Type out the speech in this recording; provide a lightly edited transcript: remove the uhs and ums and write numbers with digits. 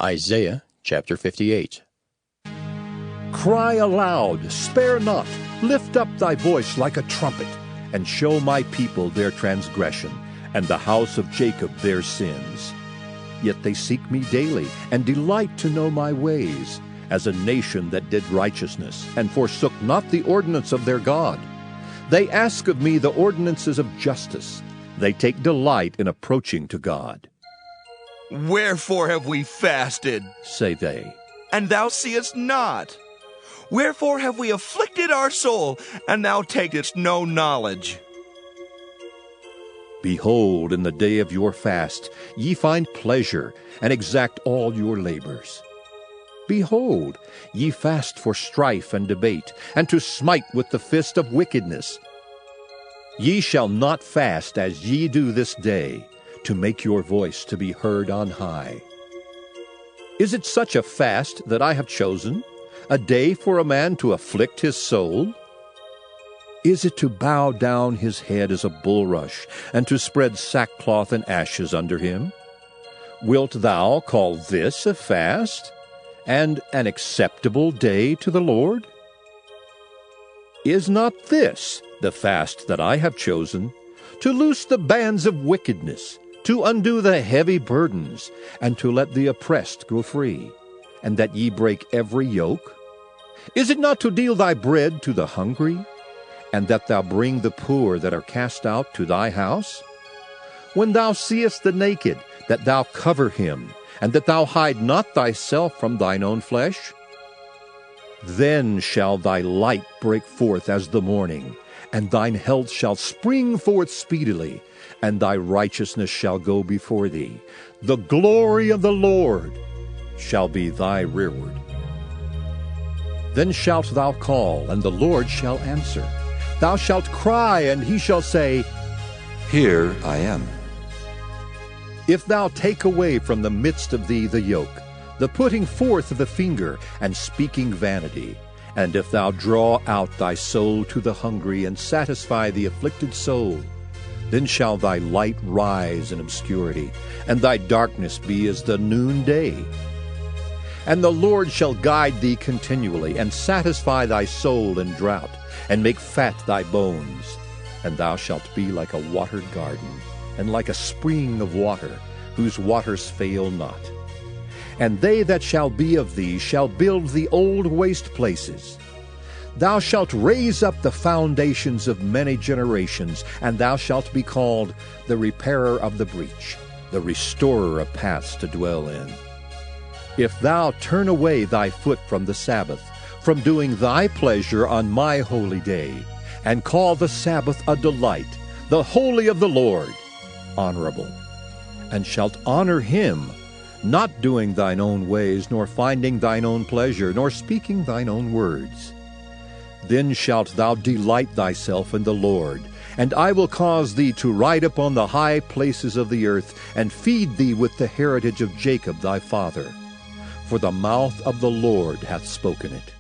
Isaiah chapter 58. Cry aloud, spare not, lift up thy voice like a trumpet, and show my people their transgression, and the house of Jacob their sins. Yet they seek me daily, and delight to know my ways, as a nation that did righteousness, and forsook not the ordinance of their God. They ask of me the ordinances of justice. They take delight in approaching to God. Wherefore have we fasted, say they, and thou seest not? Wherefore have we afflicted our soul, and thou takest no knowledge? Behold, in the day of your fast ye find pleasure, and exact all your labors. Behold, ye fast for strife and debate, and to smite with the fist of wickedness. Ye shall not fast as ye do this day, to make your voice to be heard on high. Is it such a fast that I have chosen, a day for a man to afflict his soul? Is it to bow down his head as a bulrush, and to spread sackcloth and ashes under him? Wilt thou call this a fast, and an acceptable day to the Lord? Is not this the fast that I have chosen, to loose the bands of wickedness, to undo the heavy burdens, and to let the oppressed go free, and that ye break every yoke? Is it not to deal thy bread to the hungry, and that thou bring the poor that are cast out to thy house? When thou seest the naked, that thou cover him, and that thou hide not thyself from thine own flesh? Then shall thy light break forth as the morning, and thine health shall spring forth speedily, and thy righteousness shall go before thee. The glory of the Lord shall be thy rearward. Then shalt thou call, and the Lord shall answer. Thou shalt cry, and he shall say, Here I am. If thou take away from the midst of thee the yoke, the putting forth of the finger, and speaking vanity, and if thou draw out thy soul to the hungry, and satisfy the afflicted soul, then shall thy light rise in obscurity, and thy darkness be as the noonday. And the Lord shall guide thee continually, and satisfy thy soul in drought, and make fat thy bones. And thou shalt be like a watered garden, and like a spring of water, whose waters fail not. And they that shall be of thee shall build the old waste places. Thou shalt raise up the foundations of many generations, and thou shalt be called the repairer of the breach, the restorer of paths to dwell in. If thou turn away thy foot from the Sabbath, from doing thy pleasure on my holy day, and call the Sabbath a delight, the holy of the Lord, honorable, and shalt honor him, not doing thine own ways, nor finding thine own pleasure, nor speaking thine own words, then shalt thou delight thyself in the Lord, and I will cause thee to ride upon the high places of the earth, and feed thee with the heritage of Jacob thy father. For the mouth of the Lord hath spoken it.